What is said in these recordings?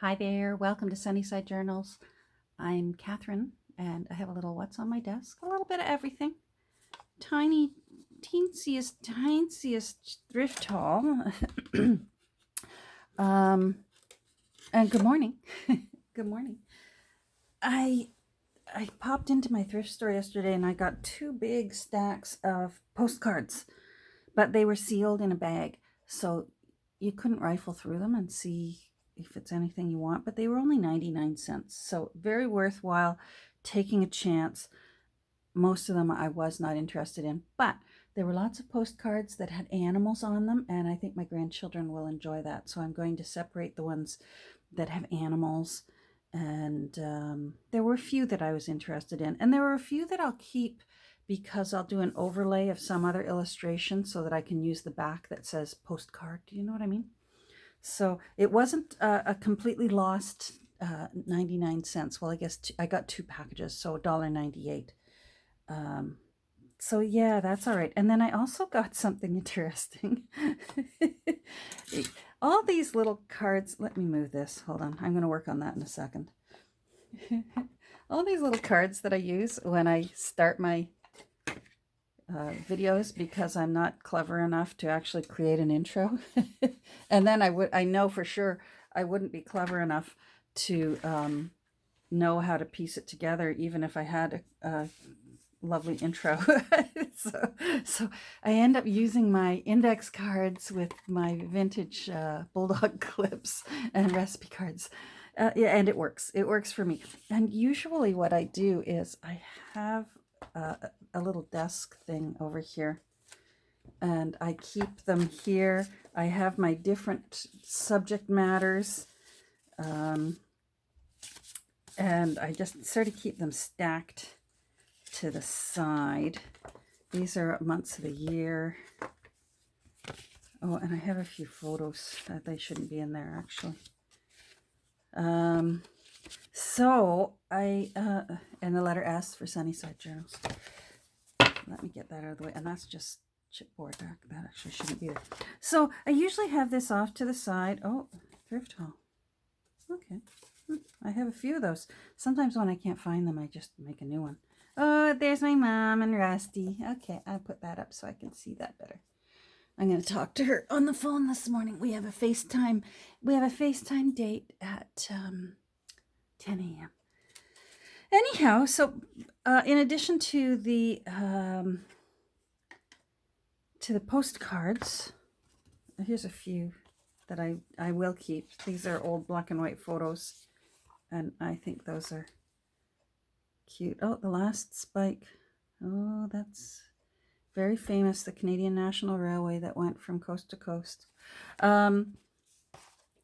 Hi there, welcome to Sunnyside Journals. I'm Catherine, and I have a little what's on my desk, a little bit of everything. Tiny, teensiest thrift haul. um, and good morning. Good morning. I popped into my thrift store yesterday and I got 2 big stacks of postcards, but they were sealed in a bag, so you couldn't rifle through them and see if it's anything you want, but they were only 99 cents, so very worthwhile taking a chance. Most of them I was not interested in, but there were lots of postcards that had animals on them, and I think my grandchildren will enjoy that, so I'm going to separate the ones that have animals. And there were a few that I was interested in, and there were a few that I'll keep because I'll do an overlay of some other illustration so that I can use the back that says postcard. Do you know what I mean? So it wasn't a completely lost 99 cents. Well, I guess I got 2 packages, so $1.98. So yeah, that's all right. And then I also got something interesting. All these little cards. Let me move this. Hold on. I'm going to work on that in a second. All these little cards that I use when I start my videos because I'm not clever enough to actually create an intro. And then I know for sure I wouldn't be clever enough to know how to piece it together, even if I had a lovely intro. so I end up using my index cards with my vintage bulldog clips and recipe cards. Yeah, and it works. It works for me. And usually what I do is I have a little desk thing over here, and I keep them here. I have my different subject matters, and I just sort of keep them stacked to the side. These are months of the year. Oh, and I have a few photos that they shouldn't be in there, actually. So I, and the letter S for Sunnyside Journals. Let me get that out of the way. And that's just chipboard. That actually shouldn't be there. So I usually have this off to the side. Oh, thrift haul. Okay. I have a few of those. Sometimes when I can't find them, I just make a new one. Oh, there's my mom and Rusty. Okay, I'll put that up so I can see that better. I'm going to talk to her on the phone this morning. We have a FaceTime. We have a FaceTime date at 10 a.m. Anyhow, so in addition to the postcards, here's a few that I will keep. These are old black and white photos, and I think those are cute. Oh, the last spike. Oh, that's very famous. The Canadian National Railway that went from coast to coast. Of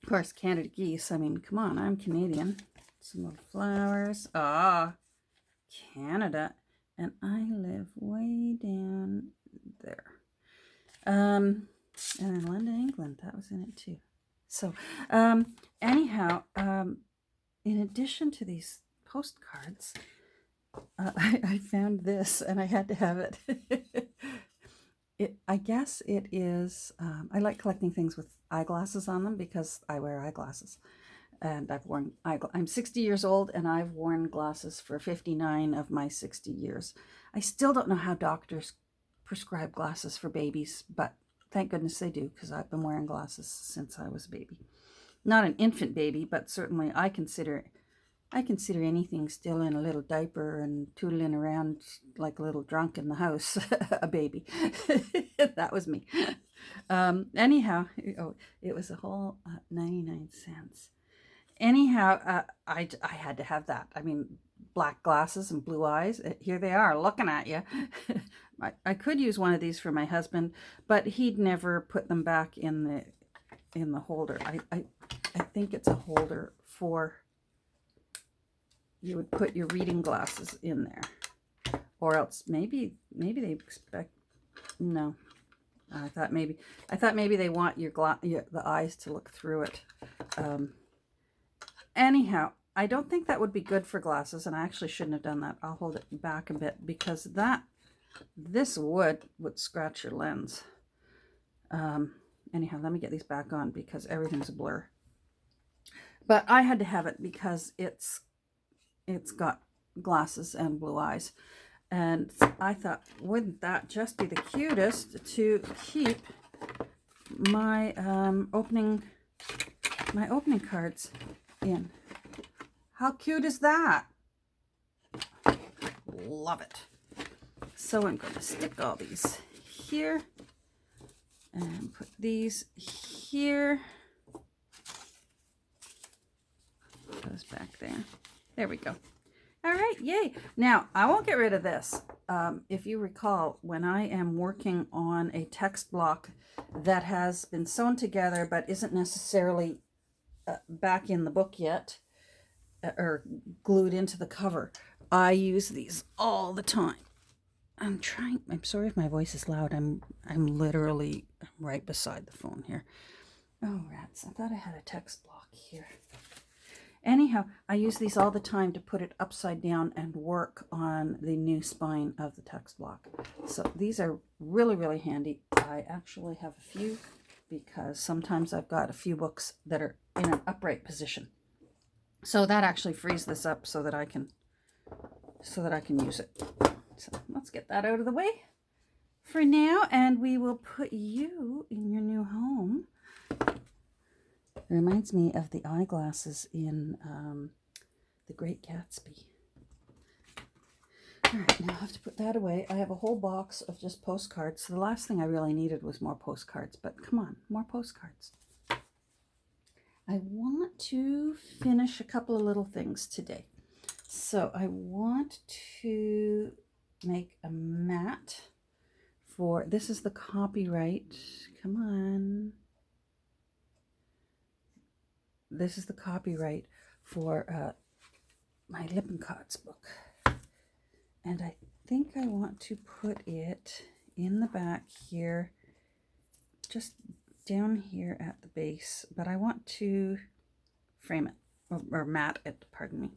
course, Canada geese. I mean, come on, I'm Canadian. Some little flowers. Ah, Canada. And I live way down there. And in London, England. That was in it too. So, anyhow, in addition to these postcards, I found this and I had to have it. I guess it is, I like collecting things with eyeglasses on them because I wear eyeglasses. And I'm 60 years old and I've worn glasses for 59 of my 60 years. I still don't know how doctors prescribe glasses for babies, but thank goodness they do, because I've been wearing glasses since I was a baby. Not an infant baby, but certainly I consider anything still in a little diaper and tootling around like a little drunk in the house a baby. That was me. Anyhow, it was a whole 99 cents. Anyhow, I had to have that. I mean, black glasses and blue eyes. Here they are looking at you. I could use one of these for my husband, but he'd never put them back in the holder. I think it's a holder for, you would put your reading glasses in there, or else maybe they expect, no. I thought maybe they want the eyes to look through it. Anyhow, I don't think that would be good for glasses, and I actually shouldn't have done that. I'll hold it back a bit because this would scratch your lens. Anyhow, let me get these back on because everything's a blur. But I had to have it because it's got glasses and blue eyes. And I thought, wouldn't that just be the cutest to keep my opening cards in. How cute is that? Love it. So I'm going to stick all these here and put these here. Those back there. There we go. All right, yay. Now, I won't get rid of this. If you recall, when I am working on a text block that has been sewn together but isn't necessarily back in the book yet, or glued into the cover, I use these all the time. I'm sorry if my voice is loud. I'm literally right beside the phone here. Oh, rats. I thought I had a text block here. Anyhow, I use these all the time to put it upside down and work on the new spine of the text block. So these are really, really handy. I actually have a few because sometimes I've got a few books that are in an upright position. So that actually frees this up so that I can use it. So let's get that out of the way for now, and we will put you in your new home. It reminds me of the eyeglasses in The Great Gatsby. All right, now I have to put that away. I have a whole box of just postcards. So the last thing I really needed was more postcards, but come on, more postcards. I want to finish a couple of little things today. So I want to make a mat for, this is the copyright. Come on. This is the copyright for my Lippincotts book. And I think I want to put it in the back here, just down here at the base, but I want to frame it, or mat it, pardon me.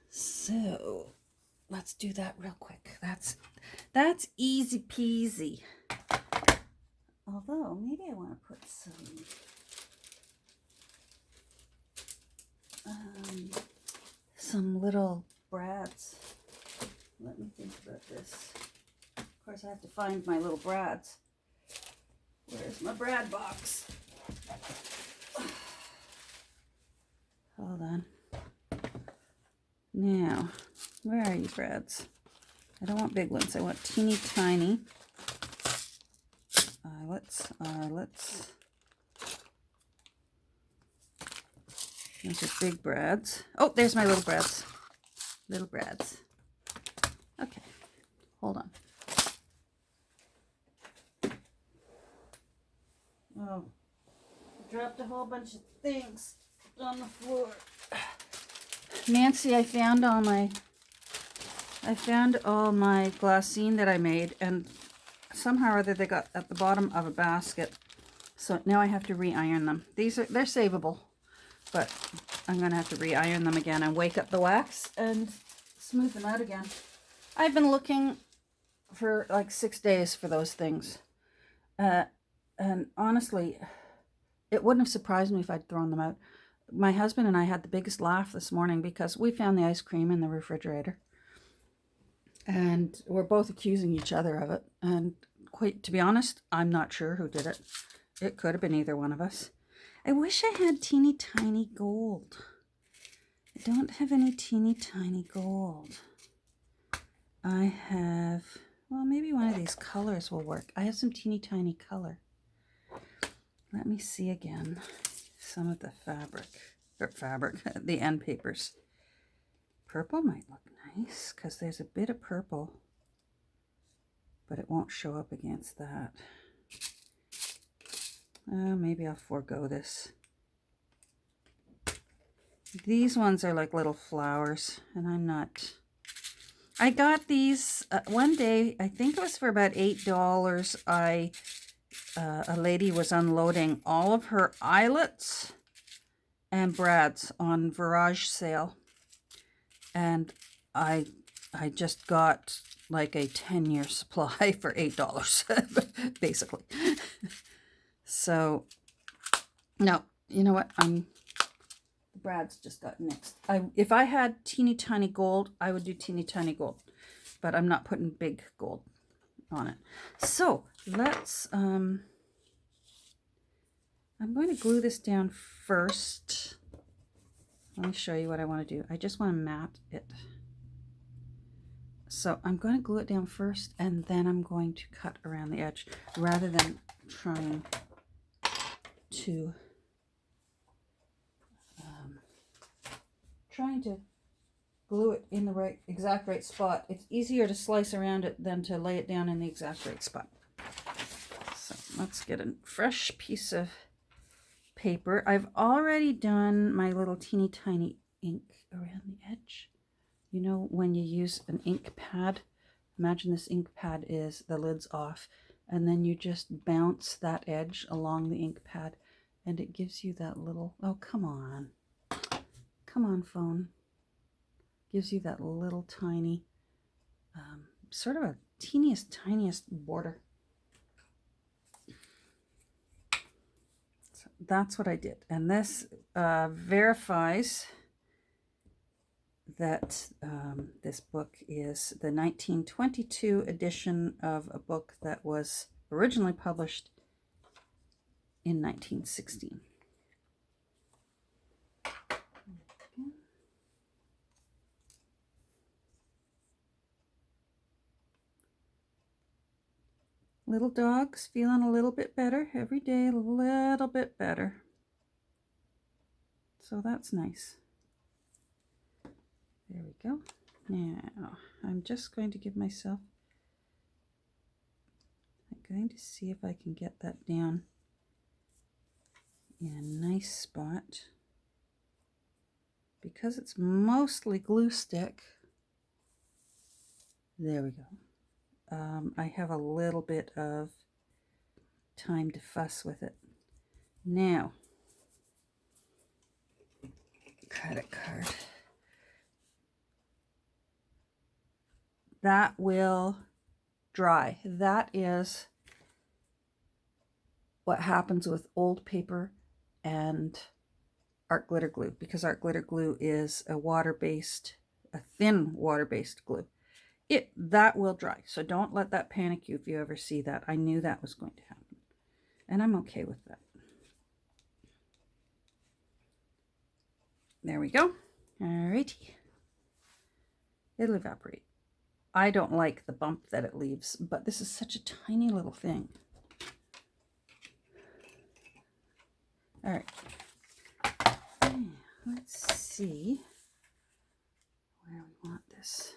So let's do that real quick. That's easy peasy. Although maybe I want to put some little brads. Let me think about this. Of course, I have to find my little brads. Where's my brad box? Hold on. Now, where are you, brads? I don't want big ones. I want teeny tiny eyelets. Those are big brads. Oh, there's my little brads. Little brads. Okay, hold on. Oh, I dropped a whole bunch of things on the floor. Nancy, I found all my glassine that I made, and somehow or other they got at the bottom of a basket. So now I have to re-iron them. They're savable, but I'm going to have to re-iron them again and wake up the wax and smooth them out again. I've been looking for like 6 days for those things. And honestly, it wouldn't have surprised me if I'd thrown them out. My husband and I had the biggest laugh this morning because we found the ice cream in the refrigerator. And we're both accusing each other of it. And quite to be honest, I'm not sure who did it. It could have been either one of us. I wish I had teeny tiny gold. I don't have any teeny tiny gold. I have, well, maybe one of these colors will work. I have some teeny tiny color. Let me see again some of the the end papers. Purple might look nice because there's a bit of purple, but it won't show up against that. Maybe I'll forego this. These ones are like little flowers, and I'm not... I got these one day, I think it was for about $8. A lady was unloading all of her eyelets and brads on Virage sale, and I just got like a 10-year supply for $8 basically. So no, you know what, I'm Brad's just got next. If I had teeny tiny gold, I would do teeny tiny gold, but I'm not putting big gold on it. So let's, I'm going to glue this down first. Let me show you what I want to do. I just want to mat it. So I'm going to glue it down first, and then I'm going to cut around the edge rather than trying to glue it in the exact right spot. It's easier to slice around it than to lay it down in the exact right spot. So let's get a fresh piece of paper. I've already done my little teeny tiny ink around the edge. You know, when you use an ink pad, imagine this ink pad is, the lid's off, and then you just bounce that edge along the ink pad, and it gives you that little, oh, come on, phone. Gives you that little tiny, sort of a tiniest border. So that's what I did. And this verifies that this book is the 1922 edition of a book that was originally published in 1916. Little dog's feeling a little bit better every day, a little bit better. So that's nice. There we go. Now, I'm just going to give myself, I'm going to see if I can get that down in a nice spot. Because it's mostly glue stick, there we go. I have a little bit of time to fuss with it. Now, credit card. That will dry. That is what happens with old paper and art glitter glue, because art glitter glue is a thin water-based glue. That will dry, so don't let that panic you if you ever see that. I knew that was going to happen, and I'm okay with that. There we go. Alrighty. It'll evaporate. I don't like the bump that it leaves, but this is such a tiny little thing. All right. Let's see where we want this.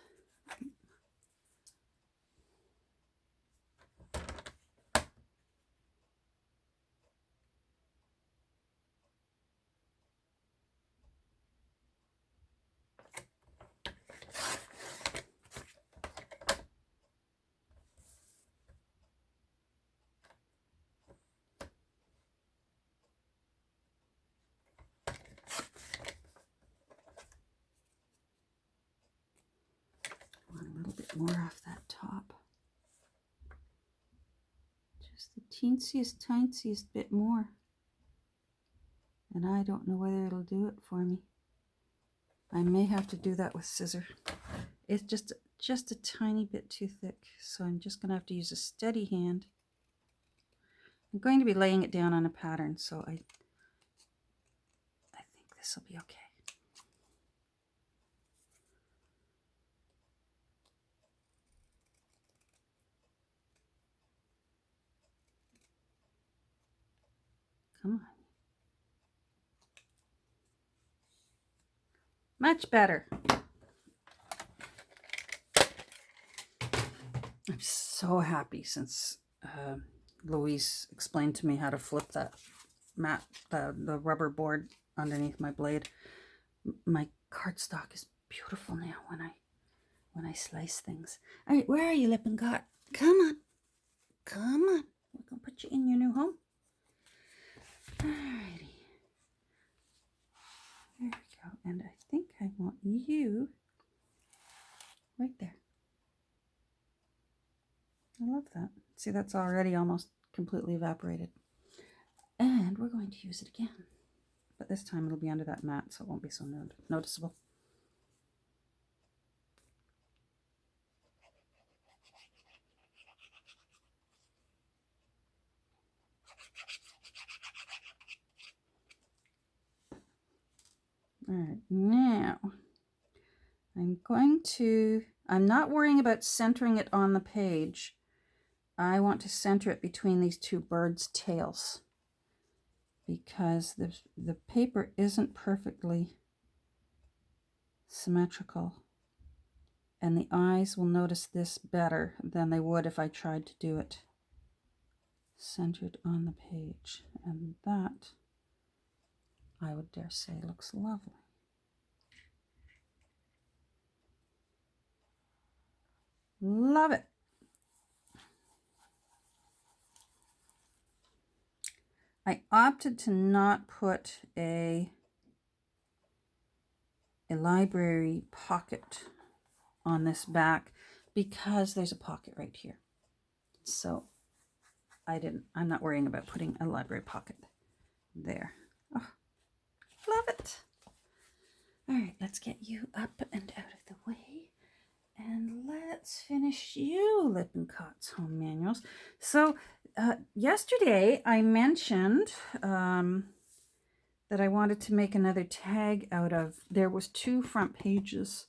More off that top. Just the tiniest bit more. And I don't know whether it'll do it for me. I may have to do that with scissors. It's just a tiny bit too thick, so I'm just going to have to use a steady hand. I'm going to be laying it down on a pattern, so I think this will be okay. Come on. Much better. I'm so happy since Louise explained to me how to flip that mat, the rubber board underneath my blade. My cardstock is beautiful now when I slice things. All right, where are you, Lippincott? Come on. Come on. We're going to put you in your new home. Alrighty. There we go. And I think I want you right there. I love that. See, that's already almost completely evaporated. And we're going to use it again. but this time it'll be under that mat, so it won't be so noticeable. All right, now I'm not worrying about centering it on the page. I want to center it between these two birds' tails because the paper isn't perfectly symmetrical, and the eyes will notice this better than they would if I tried to do it centered on the page. And that, I would dare say, looks lovely. Love it. I opted to not put a library pocket on this back because there's a pocket right here. So I'm not worrying about putting a library pocket there. Oh, love it. All right, let's get you up and out of the way. And let's finish you, Lippincotts Home Manuals. So yesterday I mentioned that I wanted to make another tag out of, there was 2 front pages,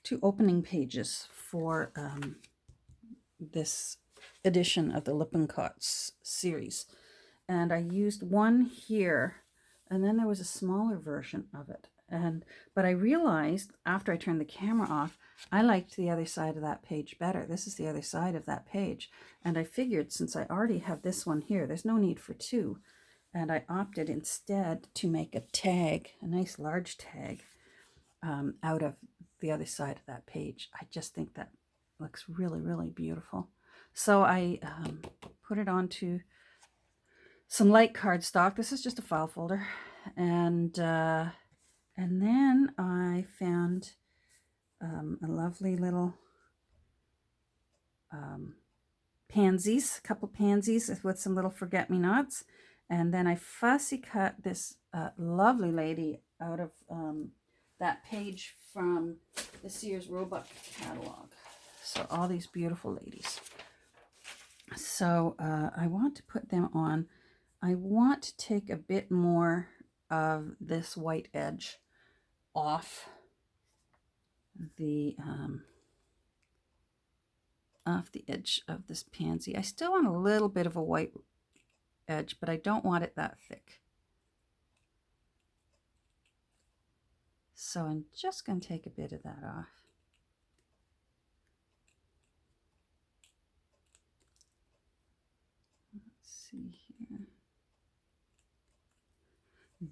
2 opening pages for this edition of the Lippincotts series. And I used one here, and then there was a smaller version of it. But I realized after I turned the camera off, I liked the other side of that page better. This is the other side of that page. And I figured since I already have this one here, there's no need for 2. And I opted instead to make a tag, a nice large tag, out of the other side of that page. I just think that looks really, really beautiful. So I put it onto some light cardstock. This is just a file folder. And then I found a lovely little pansies, a couple pansies with some little forget-me-nots. And then I fussy cut this lovely lady out of that page from the Sears Roebuck catalog. So all these beautiful ladies. So I want to put them on. I want to take a bit more of this white edge off the edge of this pansy. I still want a little bit of a white edge, but I don't want it that thick. So I'm just going to take a bit of that off. Let's see here.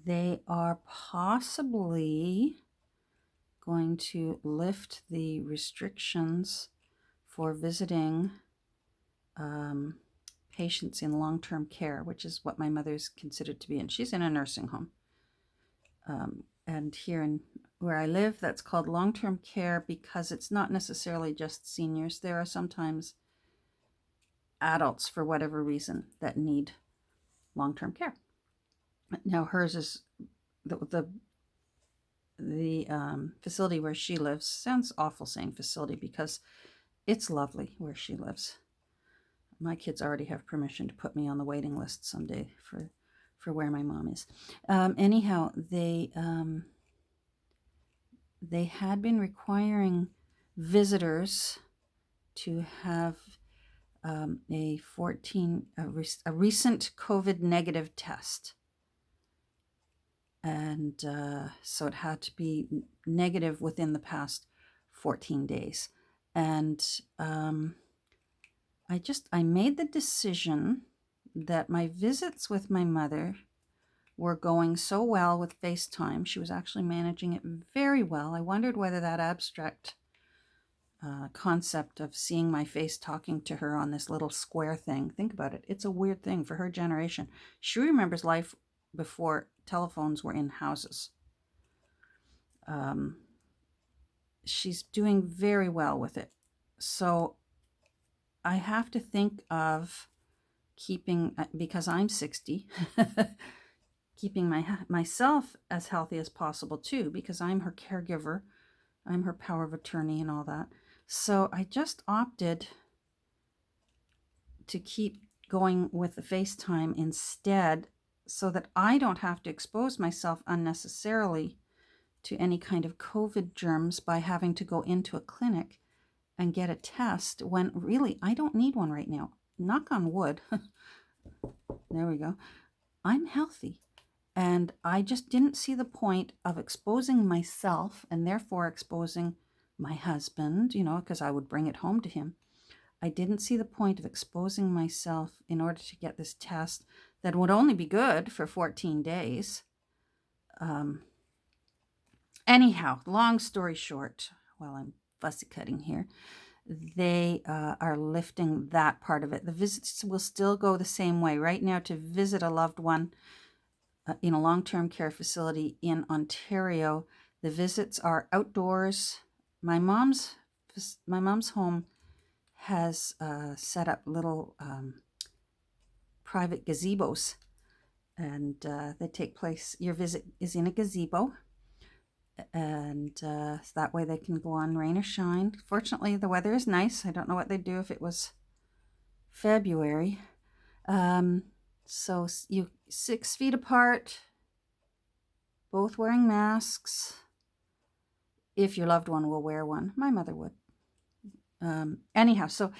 They are possibly going to lift the restrictions for visiting patients in long-term care, which is what my mother's considered to be, and she's in a nursing home. And here in where I live, that's called long-term care because it's not necessarily just seniors. There are sometimes adults, for whatever reason, that need long-term care. Now hers is the facility where she lives. Sounds awful saying facility because it's lovely where she lives. My kids already have permission to put me on the waiting list someday for where my mom is. Anyhow, they had been requiring visitors to have a recent COVID negative test. And so it had to be negative within the past 14 days. And I made the decision that my visits with my mother were going so well with FaceTime. She was actually managing it very well. I wondered whether that abstract concept of seeing my face talking to her on this little square thing, think about it. It's a weird thing for her generation. She remembers life before telephones were in houses. She's doing very well with it. So I have to think of keeping, because I'm 60, keeping myself as healthy as possible too, because I'm her caregiver. I'm her power of attorney and all that. So I just opted to keep going with the FaceTime instead, so that I don't have to expose myself unnecessarily to any kind of COVID germs by having to go into a clinic and get a test when really I don't need one right now. Knock on wood. There we go. I'm healthy. And I just didn't see the point of exposing myself and therefore exposing my husband, because I would bring it home to him. I didn't see the point of exposing myself in order to get this test that would only be good for 14 days. Anyhow, long story short, while I'm fussy cutting here, they are lifting that part of it. The visits will still go the same way. Right now, to visit a loved one in a long-term care facility in Ontario, the visits are outdoors. My mom's home has set up little private gazebos, and they take place. Your visit is in a gazebo, and that way they can go on rain or shine. Fortunately, the weather is nice. I don't know what they'd do if it was February. So you 6 feet apart, both wearing masks. If your loved one will wear one, my mother would. Anyhow, so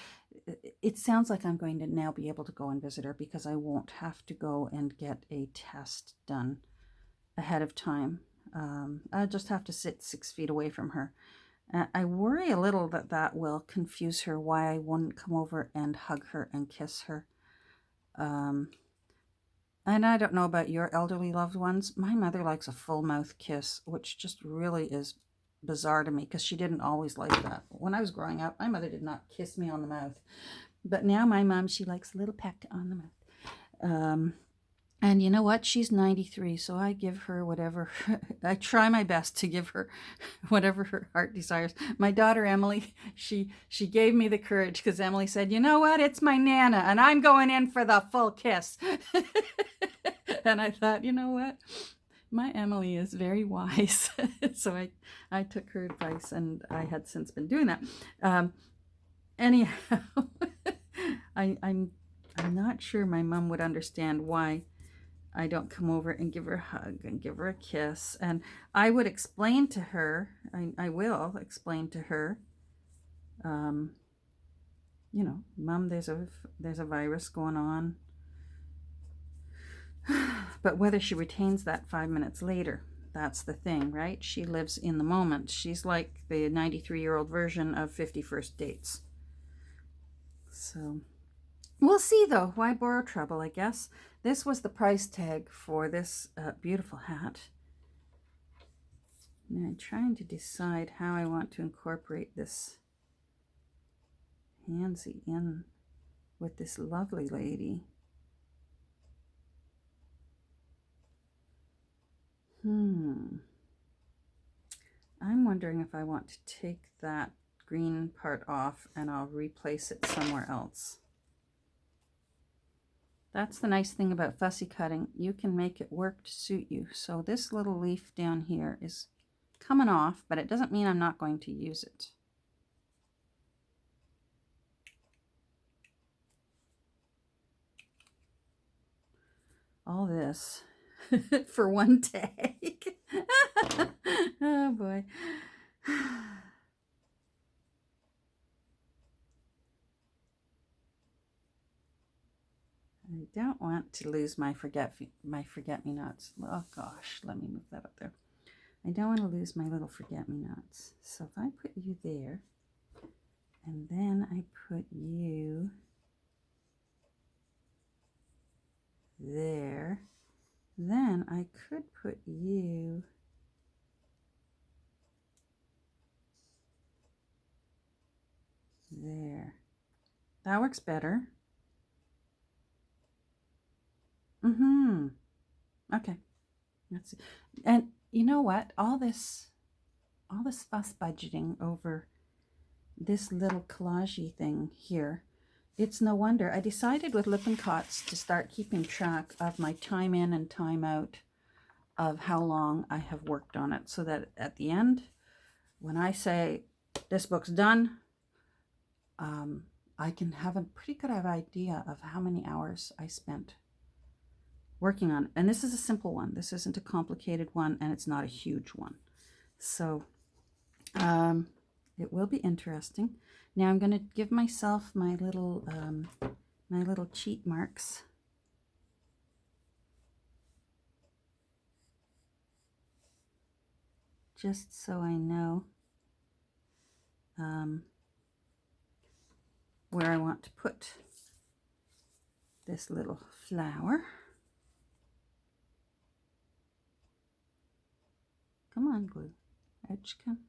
it sounds like I'm going to now be able to go and visit her, because I won't have to go and get a test done ahead of time. I just have to sit 6 feet away from her. I worry a little that will confuse her, why I wouldn't come over and hug her and kiss her. And I don't know about your elderly loved ones. My mother likes a full mouth kiss, which just really is bizarre to me, because she didn't always like that. When I was growing up, my mother did not kiss me on the mouth. But now my mom, she likes a little peck on the mouth. And you know what? She's 93, so I give her whatever. I try my best to give her whatever her heart desires. My daughter, Emily, she gave me the courage, because Emily said, you know what? It's my Nana, and I'm going in for the full kiss. And I thought, you know what? My Emily is very wise. So I took her advice, and I had since been doing that. Anyhow, I'm not sure my mom would understand why I don't come over and give her a hug and give her a kiss. And I would explain to her, I will explain to her, Mom, there's a virus going on. But whether she retains that 5 minutes later, that's the thing, right? She lives in the moment. She's like the 93-year-old version of 50 First Dates. So we'll see, though. Why borrow trouble, I guess. This was the price tag for this beautiful hat. Now I'm trying to decide how I want to incorporate this handsy in with this lovely lady. I'm wondering if I want to take that green part off and I'll replace it somewhere else. That's the nice thing about fussy cutting. You can make it work to suit you. So this little leaf down here is coming off, but it doesn't mean I'm not going to use it. All this for one take. Oh boy. I don't want to lose my forget-me-nots. Oh gosh, let me move that up there. I don't want to lose my little forget-me-nots. So if I put you there, and then I put you there, then I could put you there. That works better. Okay. Let's see. And you know what? All this fuss budgeting over this little collage thing here, it's no wonder. I decided with Lippincotts to start keeping track of my time in and time out of how long I have worked on it, so that at the end, when I say this book's done, I can have a pretty good idea of how many hours I spent working on it. And this is a simple one. This isn't a complicated one, and it's not a huge one. So it will be interesting. Now I'm going to give myself my little cheat marks. Just so I know where I want to put this little flower. Come on, glue. Edge come.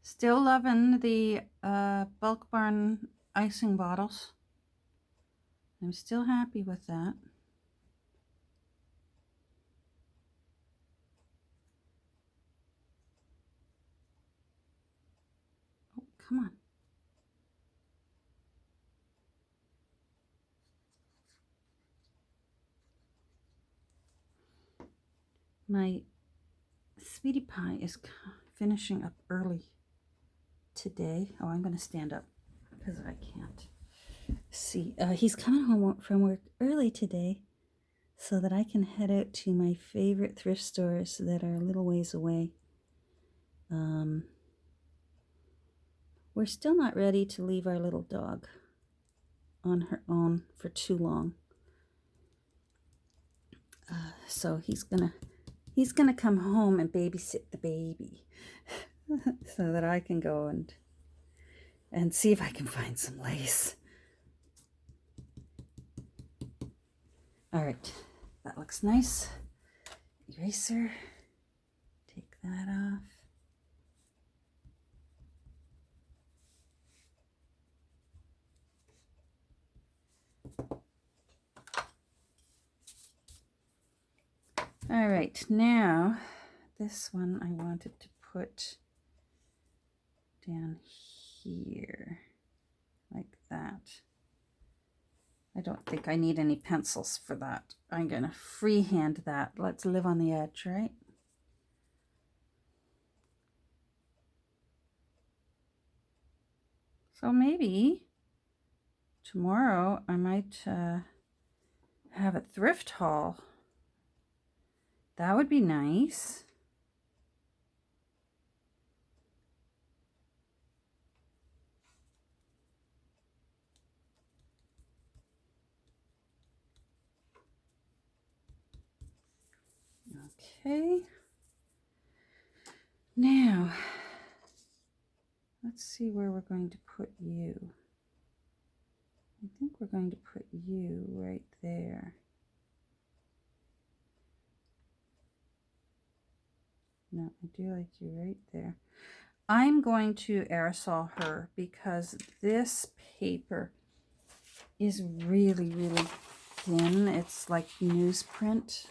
Still loving the Bulk Barn icing bottles. I'm still happy with that. Oh, come on. My sweetie pie is finishing up early today. Oh, I'm going to stand up because I can't see. He's coming home from work early today so that I can head out to my favorite thrift stores that are a little ways away. We're still not ready to leave our little dog on her own for too long. So he's gonna come home and babysit the baby so that I can go and see if I can find some lace. All right, that looks nice. Eraser, take that off. All right, now this one I wanted to put down here like that. I don't think I need any pencils for that. I'm gonna freehand that. Let's live on the edge, right? So maybe tomorrow I might have a thrift haul. That would be nice. Okay. Now, let's see where we're going to put you. I think we're going to put you right there. No, I do like you right there. I'm going to aerosol her because this paper is really, really thin. It's like newsprint.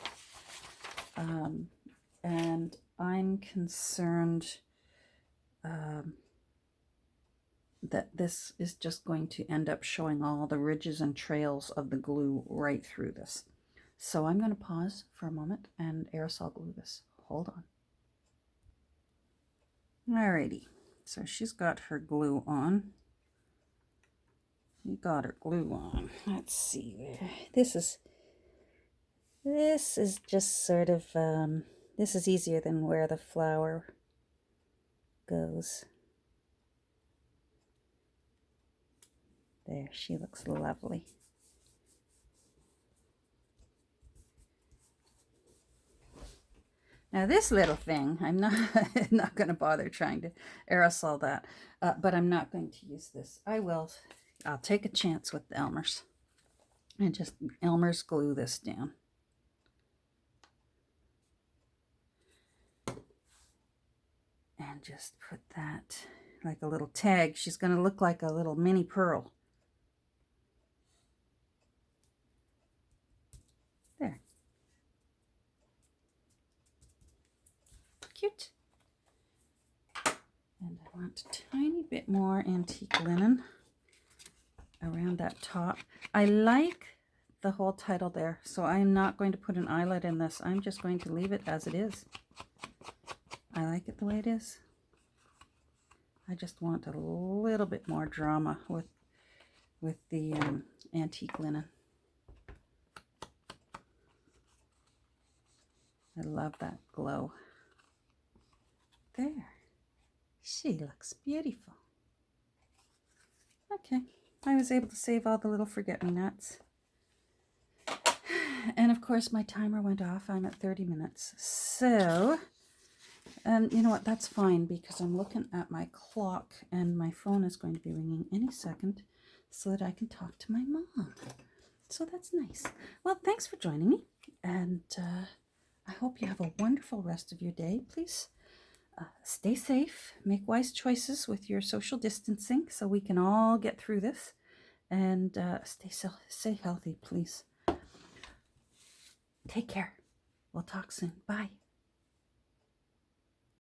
And I'm concerned that this is just going to end up showing all the ridges and trails of the glue right through this. So I'm going to pause for a moment and aerosol glue this. Hold on. Alrighty, so she's got her glue on. We got her glue on. Let's see where this is just sort of this is easier than where the flower goes. There, she looks lovely. Now this little thing, I'm not going to bother trying to aerosol that, but I'm not going to use this. I'll take a chance with the Elmer's and just Elmer's glue this down. And just put that like a little tag. She's going to look like a little mini pearl. There. Cute. And I want a tiny bit more antique linen around that top. I like the whole title there. So I'm not going to put an eyelet in this. I'm just going to leave it as it is. I like it the way it is. I just want a little bit more drama with the antique linen. I love that glow. There. She looks beautiful. Okay. I was able to save all the little forget-me-nots. And of course my timer went off. I'm at 30 minutes. So, and you know what? That's fine because I'm looking at my clock and my phone is going to be ringing any second so that I can talk to my mom. So that's nice. Well, thanks for joining me. And I hope you have a wonderful rest of your day. Please stay safe. Make wise choices with your social distancing so we can all get through this. And stay healthy, please. Take care. We'll talk soon. Bye.